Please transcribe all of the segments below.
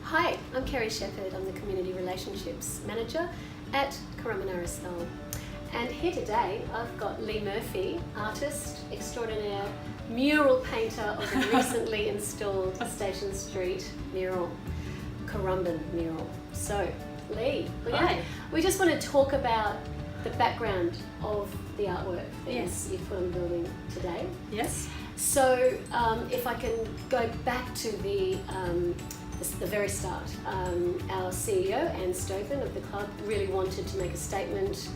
Hi, I'm Kerry. I'm the Community Relationships Manager at Currumbin RSL. And here today I've got Lee Murphy, artist extraordinaire, mural painter of the recently installed Station Street Mural, Currumbin Mural. So, Lee, we just want to talk about the background of the artwork that you've put on the building today. Yes. So, if I can go back to the very start, our CEO, Anne Stoven of the club, really wanted to make a statement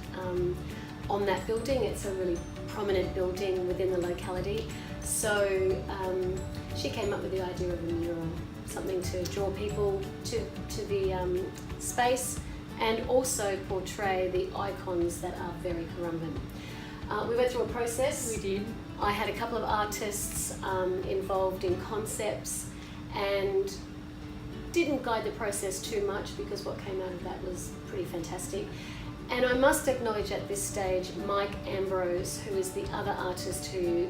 on that building. It's a really prominent building within the locality. So she came up with the idea of a mural, something to draw people to the space and also portray the icons that are very Currumbin. We went through a process. We did. I had a couple of artists involved in concepts and didn't guide the process too much because what came out of that was pretty fantastic. And I must acknowledge at this stage Mike Ambrose, who is the other artist who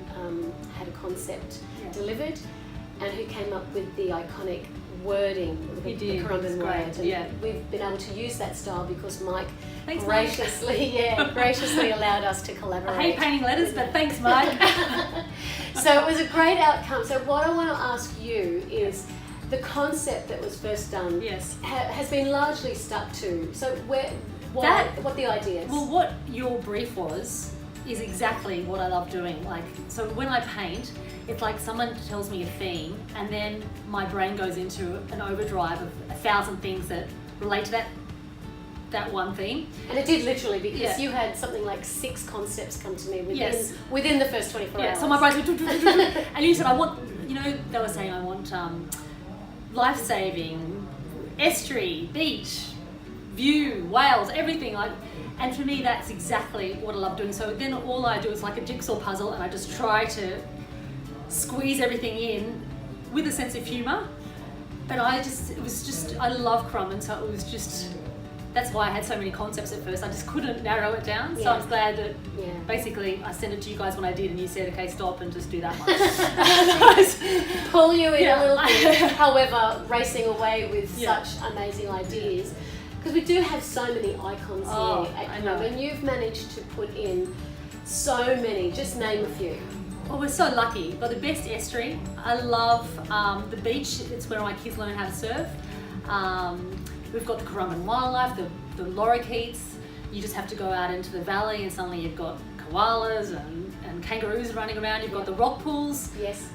had a concept delivered and who came up with the iconic wording, the Currumbin word. And we've been able to use that style because Mike graciously allowed us to collaborate. I hate painting letters, but thanks, Mike. So it was a great outcome. So what I want to ask you is, the concept that was first done has been largely stuck to. So what the idea is? Well, what your brief was is exactly what I love doing. So when I paint, it's like someone tells me a theme and then my brain goes into an overdrive of 1,000 things that relate to that one theme. And it did literally, because you had something like 6 concepts come to me within the first 24 hours. So my brain went, and you said, I want, they were saying I want life-saving, estuary, beach, view, whales, everything. And for me, that's exactly what I love doing. So then all I do is like a jigsaw puzzle, and I just try to squeeze everything in with a sense of humour. But I love Currumbin, so it was just, that's why I had so many concepts at first. I just couldn't narrow it down. So I'm glad that basically I sent it to you guys when I did, and you said, okay, stop and just do that much. Pull you in a little bit. However, racing away with such amazing ideas. Because we do have so many icons here at Currumbin, and you've managed to put in so many. Just name a few. Well, we're so lucky. We've got the best estuary. I love the beach. It's where my kids learn how to surf. We've got the Currumbin wildlife, the lorikeets. You just have to go out into the valley and suddenly you've got koalas and kangaroos running around. You've got the rock pools. Yes.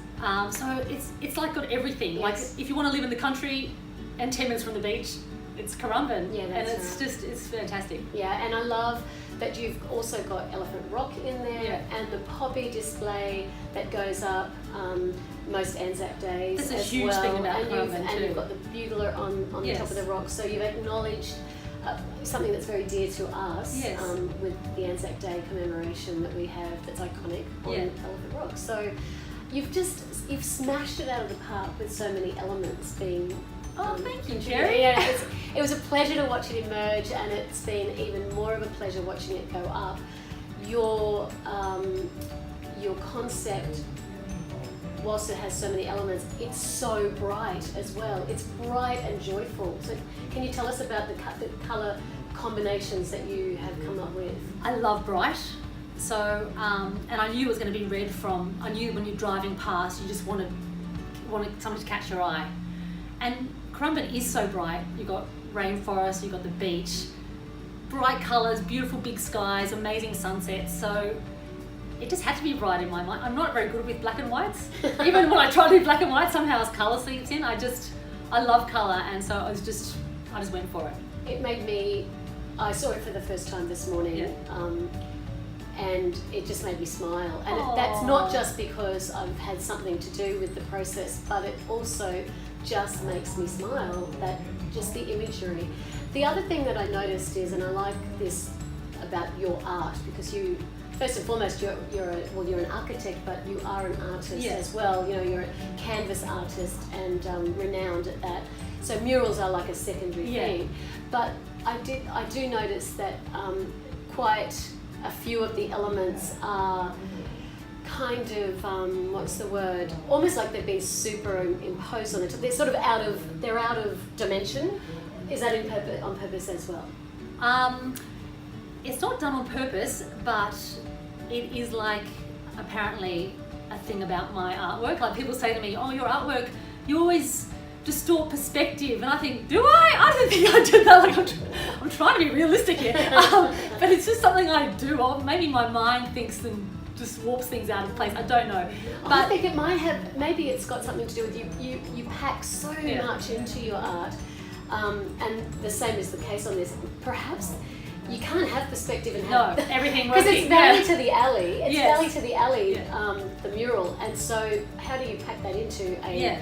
So it's like got everything. Yes. Like if you want to live in the country and 10 minutes from the beach, it's Currumbin. Yeah, that's it's fantastic. Yeah, and I love that you've also got Elephant Rock in there and the poppy display that goes up most Anzac days. That's a huge thing about Currumbin too. And you've got the bugler on the top of the rock, so you've acknowledged something that's very dear to us with the Anzac Day commemoration that we have that's iconic on Elephant Rock. So you've smashed it out of the park with so many elements being. Thank you, Kerry. Yeah, it was a pleasure to watch it emerge, and it's been even more of a pleasure watching it go up. Your concept, whilst it has so many elements, it's so bright as well. It's bright and joyful. So can you tell us about the colour combinations that you have come up with? I love bright. So, and I knew it was going to be red I knew when you're driving past, you just wanted something to catch your eye. And Currumbin is so bright. You've got rainforest, you've got the beach, bright colours, beautiful big skies, amazing sunsets. So it just had to be bright in my mind. I'm not very good with black and whites. Even when I try to do black and white, somehow as colour seeps in. I love colour, and so I just went for it. It made me, I saw it for the first time this morning, and it just made me smile. And that's not just because I've had something to do with the process, but it also just makes me smile, just the imagery. The other thing that I noticed is, and I like this about your art, because you, first and foremost, you're an architect, but you are an artist as well. You're a canvas artist and renowned at that. So murals are like a secondary thing. But I do notice that quite a few of the elements are kind of what's the word? Almost like they've been superimposed on it. They're sort of out of dimension. Is that on purpose as well? It's not done on purpose, but it is like apparently a thing about my artwork. Like people say to me, "Oh, your artwork, you always distort perspective," and I think, do I? I don't think I do that. Like I'm trying to be realistic here, but it's just something I do. Or maybe my mind thinks and just warps things out of place. I don't know. But I think it might have. Maybe it's got something to do with you pack so much into your art, and the same is the case on this. Perhaps you can't have perspective and have everything because working. it's valley to the alley. It's Yes. valley to the alley. The mural, and so how do you pack that into a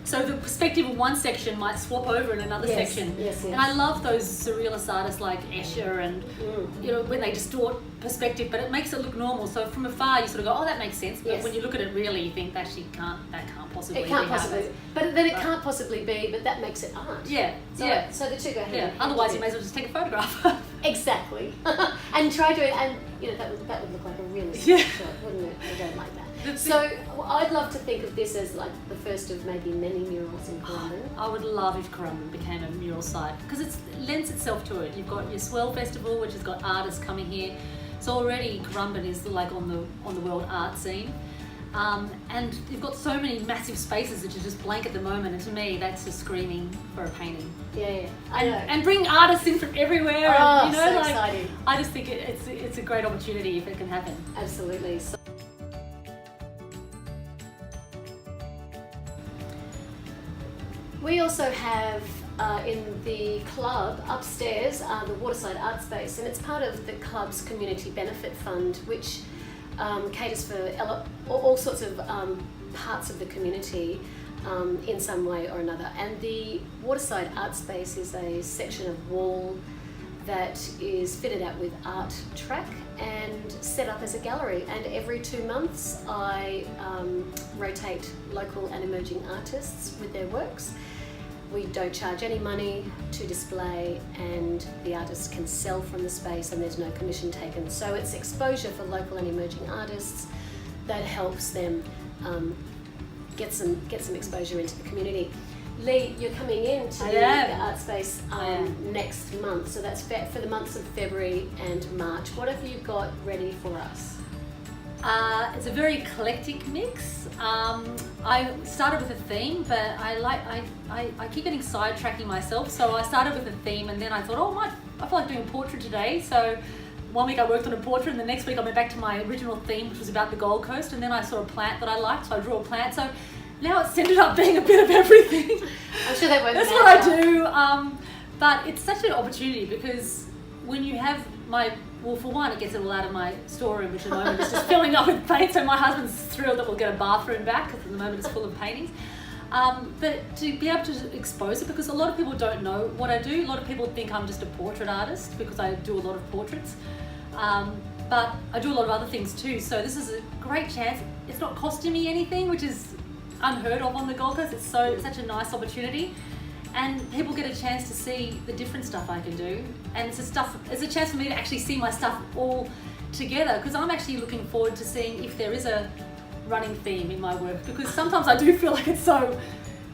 So the perspective of one section might swap over in another section. Yes. And I love those surrealist artists like Escher and when they distort perspective, but it makes it look normal. So from afar you sort of go, oh, that makes sense. But when you look at it really, you think that can't possibly It can't be possibly. happening. But then it can't possibly be. But that makes it art. So the two go hand in hand. Otherwise, you may as well just take a photograph. Exactly. And try to, and that would look like a realistic shot, wouldn't it? I don't like that. So I'd love to think of this as like the first of maybe many murals in Currumbin. I would love if Currumbin became a mural site because it lends itself to it. You've got your Swell Festival, which has got artists coming here. So already Currumbin is like on the world art scene. And you've got so many massive spaces that are just blank at the moment, and to me that's just screaming for a painting. I know. And bring artists in from everywhere. Oh, and, so exciting. I just think it's a great opportunity if it can happen. Absolutely. So we also have in the club upstairs the Waterside Art Space, and it's part of the club's community benefit fund, which caters for all sorts of parts of the community in some way or another. And the Waterside Art Space is a section of wall that is fitted out with art track and set up as a gallery. And every 2 months I rotate local and emerging artists with their works. We don't charge any money to display, and the artists can sell from the space and there's no commission taken. So it's exposure for local and emerging artists that helps them get some exposure into the community. Lee, you're coming in to the art space next month, so that's for the months of February and March. What have you got ready for us? It's a very eclectic mix. I started with a theme, but I keep getting sidetracking myself. So I started with a theme, and then I thought, I feel like doing a portrait today. So one week I worked on a portrait, and the next week I went back to my original theme, which was about the Gold Coast. And then I saw a plant that I liked, so I drew a plant. So now it's ended up being a bit of everything. I'm sure that works. That's what I do. But it's such an opportunity because when you have well, for one, it gets it all out of my storeroom, which at the moment is just filling up with paint. So my husband's thrilled that we'll get a bathroom back because at the moment it's full of paintings. But to be able to expose it, because a lot of people don't know what I do. A lot of people think I'm just a portrait artist because I do a lot of portraits. But I do a lot of other things too. So this is a great chance. It's not costing me anything, which is unheard of on the Gold Coast. It's such a nice opportunity. And people get a chance to see the different stuff I can do, and it's a chance for me to actually see my stuff all together, because I'm actually looking forward to seeing if there is a running theme in my work, because sometimes I do feel like it's so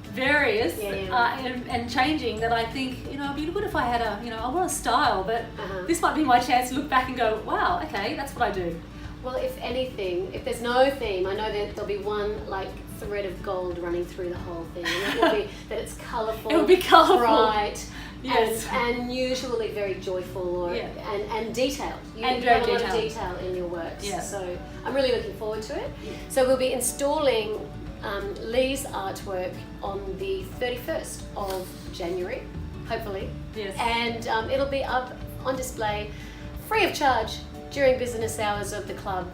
various and changing that I think, it'd be good if I had I want a style, but this might be my chance to look back and go, wow, okay, that's what I do. Well, if anything, if there's no theme, I know that there'll be one thread of gold running through the whole thing, and it will be that it's colourful, it will be colourful, bright, yes, and usually very joyful and detailed. You and have very a lot of detail in your works, yes. So I'm really looking forward to it. So we'll be installing Lee's artwork on the 31st of January, hopefully, yes, and it'll be up on display free of charge during business hours of the club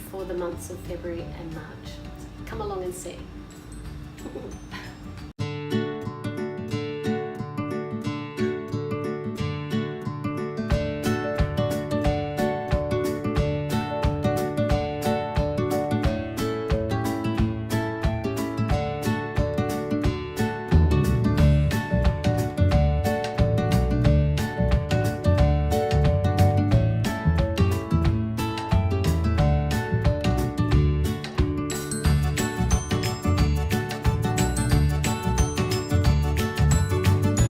for the months of February and March. So come along and see.